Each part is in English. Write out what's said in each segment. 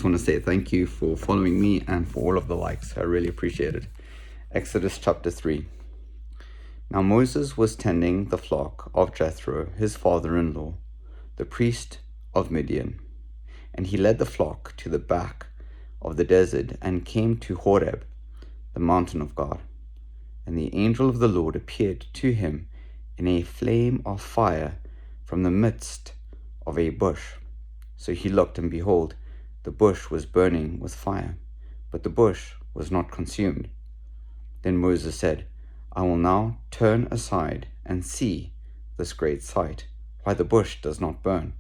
just want to say thank you for following me and for all of the likes. I really appreciate it. Exodus chapter 3. Now Moses was tending the flock of Jethro, his father-in-law, the priest of Midian. And he led the flock to the back of the desert and came to Horeb, the mountain of God. And the angel of the Lord appeared to him in a flame of fire from the midst of a bush. So he looked, and behold, the bush was burning with fire, but the bush was not consumed. Then Moses said, I will now turn aside and see this great sight, why the bush does not burn.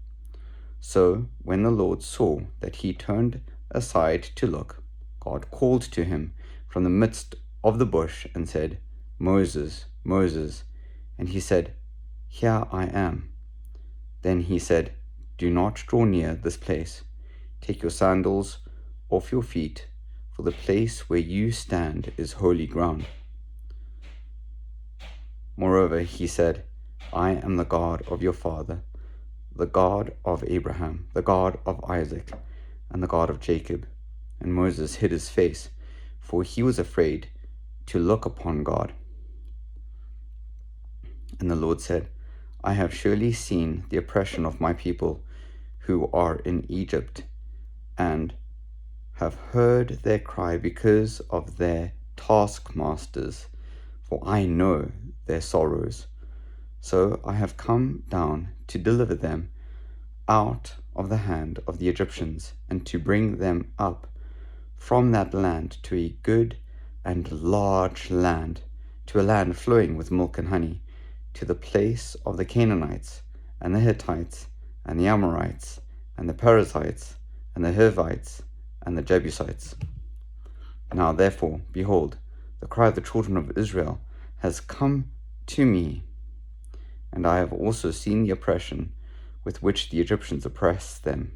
So when the Lord saw that he turned aside to look, God called to him from the midst of the bush and said, Moses, Moses. And he said, Here I am. Then he said, Do not draw near this place. Take your sandals off your feet, for the place where you stand is holy ground. Moreover, he said, I am the God of your father, the God of Abraham, the God of Isaac, and the God of Jacob. And Moses hid his face, for he was afraid to look upon God. And the Lord said, I have surely seen the oppression of my people who are in Egypt, and have heard their cry because of their taskmasters, for I know their sorrows. So I have come down to deliver them out of the hand of the Egyptians, and to bring them up from that land to a good and large land, to a land flowing with milk and honey, to the place of the Canaanites, and the Hittites, and the Amorites, and the Perizzites, and the Hivites, and the Jebusites. Now therefore, behold, the cry of the children of Israel has come to me, and I have also seen the oppression with which the Egyptians oppress them.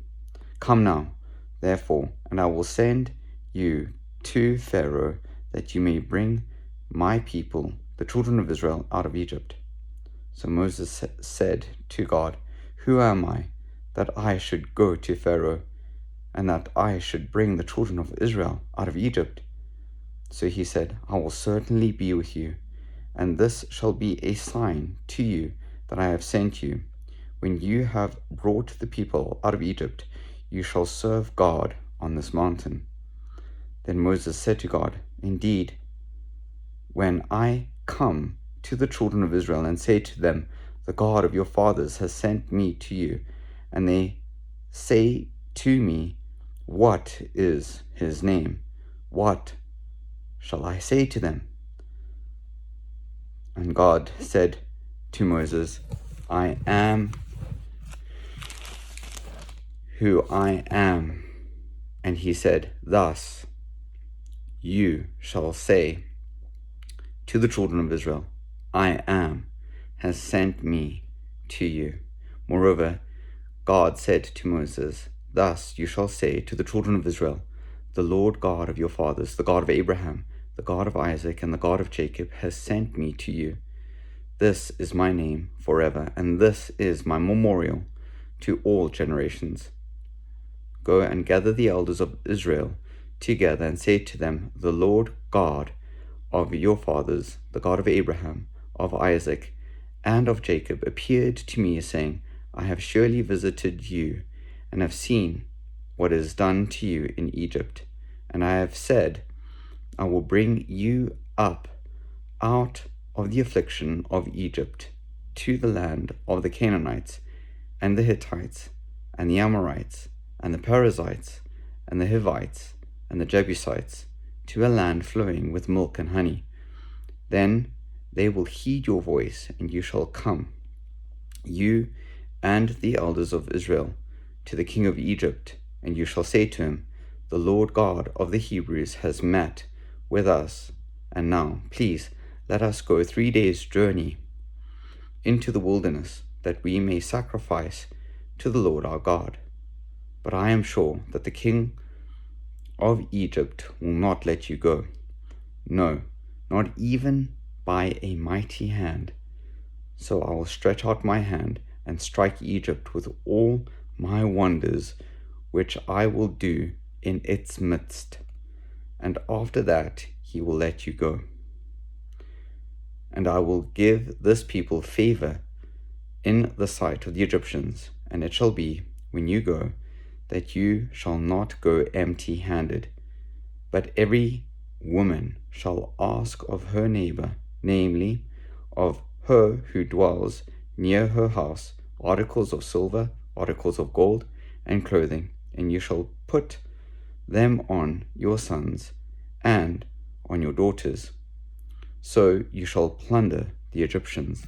Come now, therefore, and I will send you to Pharaoh, that you may bring my people, the children of Israel, out of Egypt. So Moses said to God, Who am I, that I should go to Pharaoh, and that I should bring the children of Israel out of Egypt? So he said, I will certainly be with you, and this shall be a sign to you that I have sent you. When you have brought the people out of Egypt, you shall serve God on this mountain. Then Moses said to God, Indeed, when I come to the children of Israel and say to them, The God of your fathers has sent me to you, and they say to me, What is his name? What shall I say to them? And God said to Moses, I am who I am. And he said, Thus you shall say to the children of Israel, I am has sent me to you. Moreover, God said to Moses, Thus you shall say to the children of Israel, The Lord God of your fathers, the God of Abraham, the God of Isaac, and the God of Jacob, has sent me to you. This is my name forever, and this is my memorial to all generations. Go and gather the elders of Israel together, and say to them, The Lord God of your fathers, the God of Abraham, of Isaac, and of Jacob, appeared to me, saying, I have surely visited you, and have seen what is done to you in Egypt. And I have said, I will bring you up out of the affliction of Egypt to the land of the Canaanites, and the Hittites, and the Amorites, and the Perizzites, and the Hivites, and the Jebusites, to a land flowing with milk and honey. Then they will heed your voice, and you shall come, you and the elders of Israel, to the king of Egypt, and you shall say to him, The Lord God of the Hebrews has met with us, and now, please, let us go 3 days' journey into the wilderness, that we may sacrifice to the Lord our God. But I am sure that the king of Egypt will not let you go. No, not even by a mighty hand. So I will stretch out my hand and strike Egypt with all my wonders, which I will do in its midst, and after that he will let you go. And I will give this people favor in the sight of the Egyptians, and it shall be, when you go, that you shall not go empty-handed, but every woman shall ask of her neighbor, namely, of her who dwells near her house, articles of silver, articles of gold, and clothing, and you shall put them on your sons and on your daughters. So you shall plunder the Egyptians.